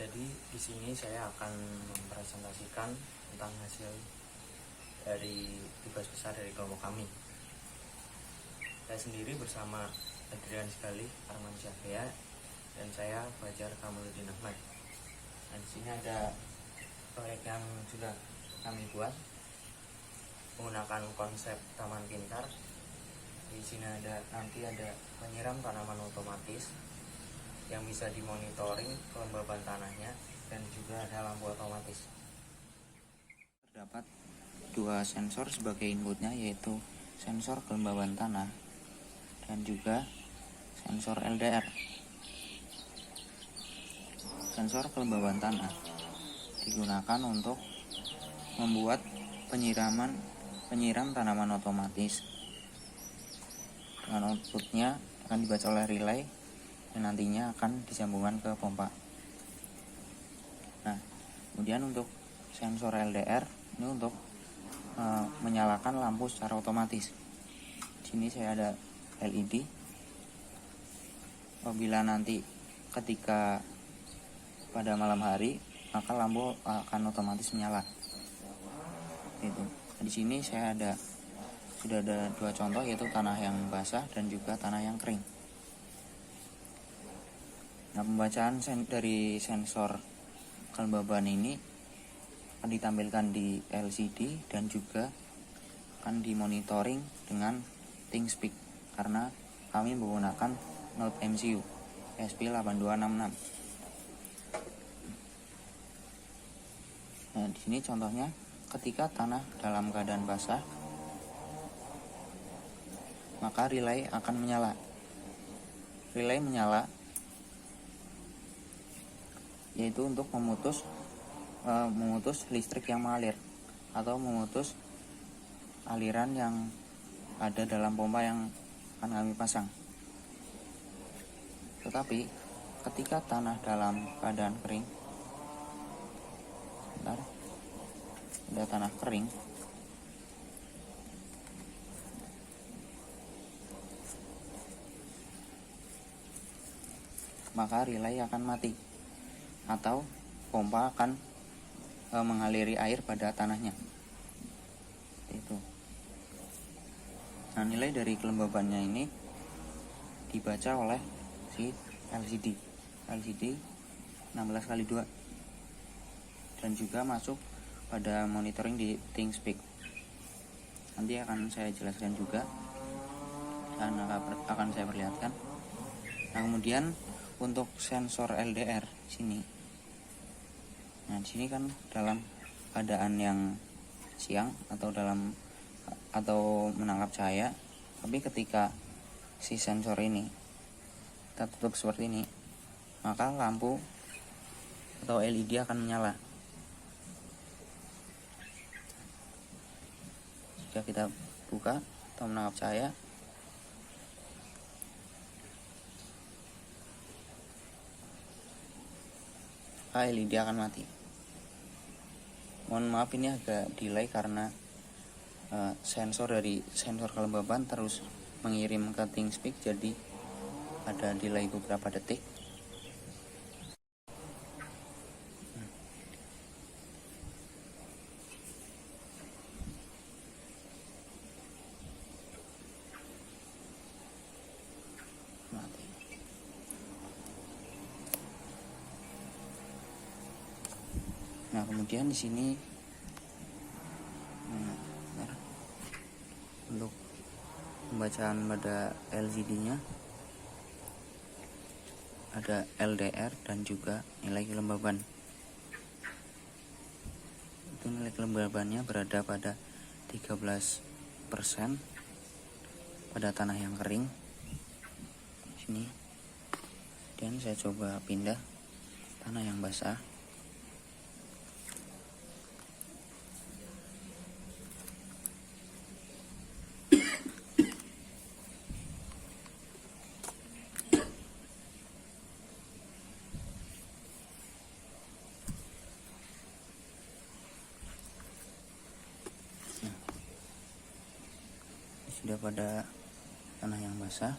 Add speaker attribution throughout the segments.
Speaker 1: Jadi di sini saya akan mempresentasikan tentang hasil dari tugas besar dari kelompok kami. Saya sendiri bersama Adrian Sekali, Arman Syafia, dan saya Fajar Kamaluddin Ahmad. Nah, di sini ada proyek yang sudah kami buat menggunakan konsep taman pintar. Di sini nanti ada penyiram tanaman otomatis yang bisa dimonitoring kelembaban tanahnya, dan juga ada lampu otomatis.
Speaker 2: Terdapat dua sensor sebagai inputnya, yaitu sensor kelembaban tanah dan juga sensor LDR. Sensor kelembaban tanah digunakan untuk membuat penyiram tanaman otomatis, dengan outputnya akan dibaca oleh relay dan nantinya akan disambungkan ke pompa. Nah, kemudian untuk sensor LDR ini untuk menyalakan lampu secara otomatis. Di sini saya ada LED. Apabila nanti ketika pada malam hari, maka lampu akan otomatis menyala. Itu. Di sini saya sudah ada dua contoh, yaitu tanah yang basah dan juga tanah yang kering. Nah, pembacaan dari sensor kelembaban ini akan ditampilkan di LCD dan juga akan dimonitoring dengan ThinkSpeak, karena kami menggunakan Node MCU SP8266. Nah, di sini contohnya ketika tanah dalam keadaan basah, maka relay akan menyala. Relay menyala yaitu untuk memutus listrik yang mengalir atau memutus aliran yang ada dalam pompa yang akan kami pasang. Tetapi ketika tanah dalam keadaan kering, ada tanah kering, maka relay akan mati atau pompa akan mengaliri air pada tanahnya. Itu. Nah, nilai dari kelembabannya ini dibaca oleh si LCD 16x2 dan juga masuk pada monitoring di ThinkSpeak. Nanti akan saya jelaskan juga dan akan saya perlihatkan. Nah, kemudian untuk sensor LDR sini. Nah, di sini kan dalam keadaan yang siang atau menangkap cahaya, tapi ketika si sensor ini kita tutup seperti ini, maka lampu atau LED akan menyala. Jika kita buka atau menangkap cahaya, LED akan mati. Mohon maaf, ini agak delay karena sensor kelembaban terus mengirim ke ThinkSpeak, jadi ada delay beberapa detik. Mati. Nah, kemudian di sini untuk pembacaan pada LCD-nya ada LDR dan juga nilai kelembaban. Itu nilai kelembabannya berada pada 13% pada tanah yang kering. Sini. Dan saya coba pindah tanah yang basah. Sudah pada tanah yang basah.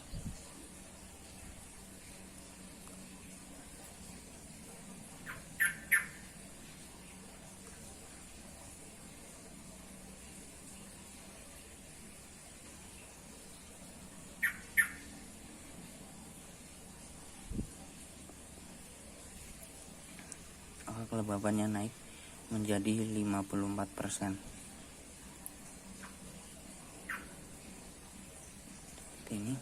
Speaker 2: kelembabannya naik menjadi 54%. Seperti ini.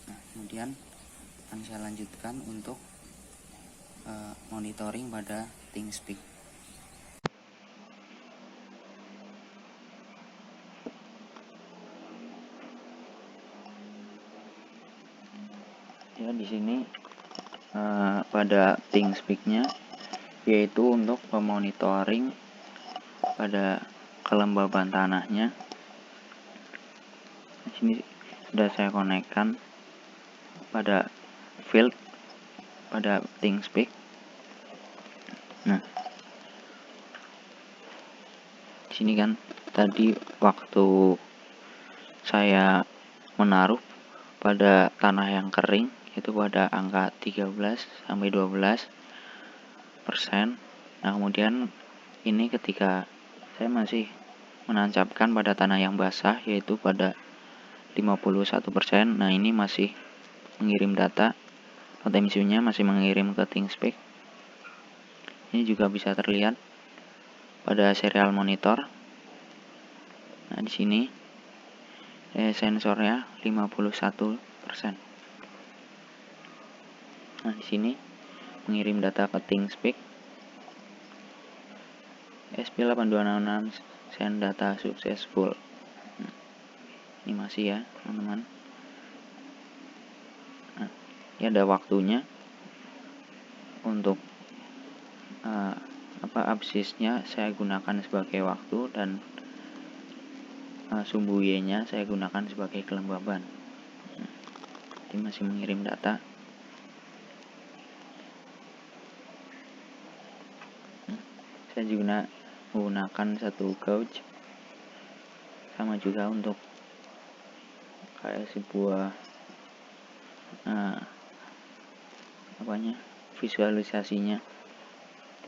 Speaker 2: Nah, kemudian akan saya lanjutkan untuk monitoring pada ThinkSpeak. Ya, di sini pada ThinkSpeak-nya yaitu untuk memonitoring pada kelembaban tanahnya. Di sini sudah saya konekkan pada field pada ThinkSpeak. Nah, di sini kan tadi waktu saya menaruh pada tanah yang kering itu pada angka 13-12%. Nah, kemudian ini ketika saya masih menancapkan pada tanah yang basah yaitu pada 51%. Nah, ini masih mengirim data, potensinya masih mengirim ke ThinkSpeak. Ini juga bisa terlihat pada serial monitor. Nah, di sini sensornya 51%. Nah, di sini mengirim data ke ThinkSpeak. SP8266 send data successful. Nah, ini masih ya, teman-teman. Nah, ini ada waktunya untuk absisnya saya gunakan sebagai waktu dan sumbu Y-nya saya gunakan sebagai kelembaban. Ini masih mengirim data. Saya juga menggunakan satu gauge, sama juga untuk kayak sebuah visualisasinya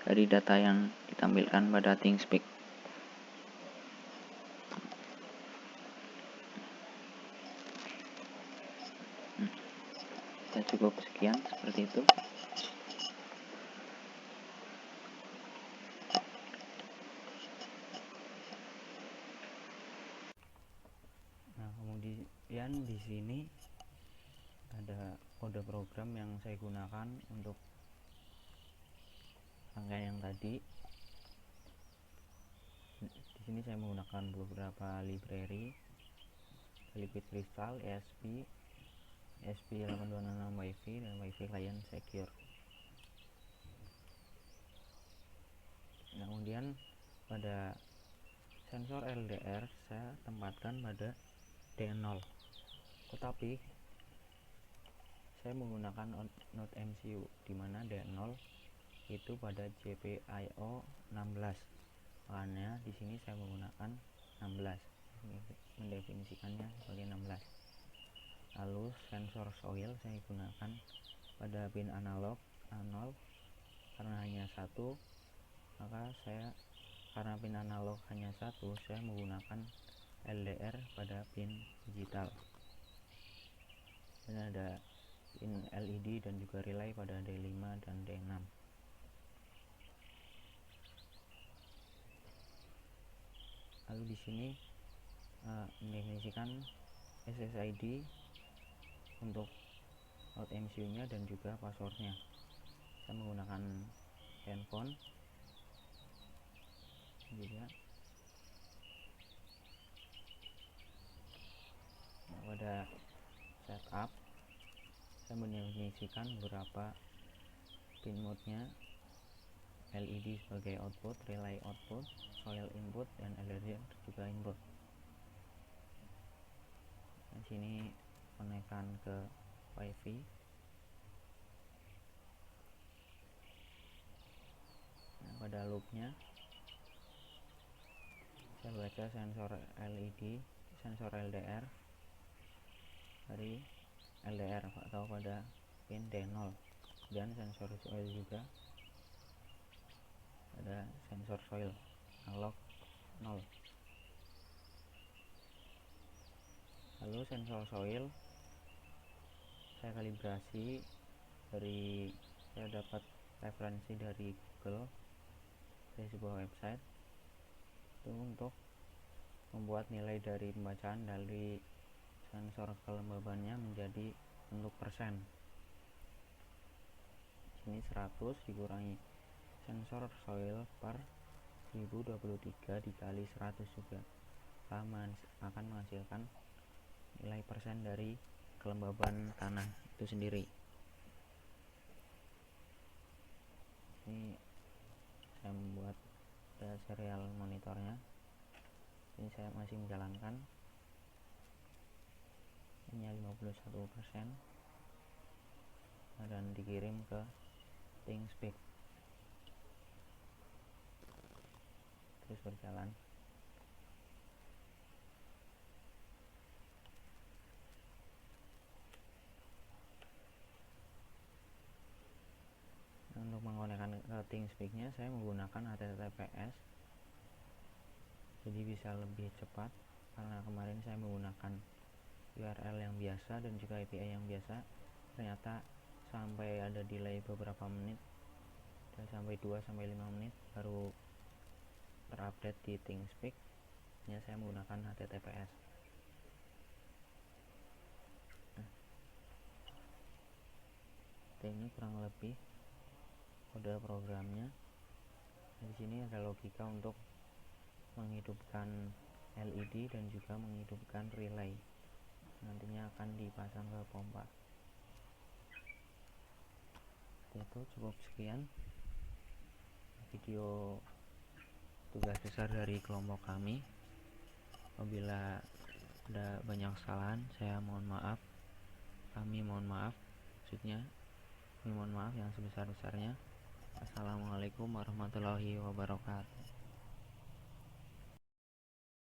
Speaker 2: dari data yang ditampilkan pada ThinkSpeak. Kita cukup sekian seperti itu. Nah, kemudian di sini ada kode program yang saya gunakan untuk rangkaian yang tadi. Di sini saya menggunakan beberapa library, Liquid Crystal, ESP, ESP8266 Wi-Fi, dan Wi-Fi Client Secure. Nah, kemudian pada sensor LDR saya tempatkan pada D0, tetapi saya menggunakan node MCU di mana D0 itu pada GPIO 16. Makanya di sini saya menggunakan 16. Ini mendefinisikannya sebagai 16. Lalu sensor soil saya gunakan pada pin analog A0 karena hanya satu, maka karena pin analog hanya satu, saya menggunakan LDR pada pin digital. Ini ada pin LED dan juga relay pada D5 dan D6. Lalu di sini mendefinisikan SSID untuk out MCU-nya dan juga passwordnya. Saya menggunakan handphone juga. Nah, pada setup saya mendefinisikan beberapa pin mode-nya, LED sebagai output, relay output, soil input, dan LDR juga input. Di sini konekkan ke Wi-Fi. Nah, pada loopnya saya baca sensor LED, sensor LDR dari LDR atau pada pin D0, dan sensor soil juga pada sensor soil analog 0. Lalu sensor soil saya kalibrasi dari, saya dapat referensi dari Google, dari sebuah website itu untuk membuat nilai dari pembacaan dari sensor kelembabannya menjadi bentuk persen. Ini 100 dikurangi sensor soil per 1023 dikali 100 juga akan menghasilkan nilai persen dari kelembaban tanah itu sendiri. Ini saya membuat serial monitornya. Ini saya masih menjalankan. Ini 51% dan dikirim ke ThinkSpeak. Terus berjalan. Untuk mengkonekkan ke ThinkSpeak-nya saya menggunakan HTTPS, jadi bisa lebih cepat karena kemarin saya menggunakan URL yang biasa dan juga API yang biasa, ternyata sampai ada delay beberapa menit, dan sampai 2-5 menit baru terupdate di ThinkSpeak. Nya saya menggunakan HTTPS. Ini kurang lebih kode programnya. Di sini ada logika untuk menghidupkan LED dan juga menghidupkan relay. Nantinya akan dipasang ke pompa. Itu cukup sekian video tugas besar dari kelompok kami. Apabila ada banyak kesalahan, saya mohon maaf. Kami mohon maaf. Maksudnya, kami mohon maaf yang sebesar-besarnya. Assalamualaikum warahmatullahi wabarakatuh.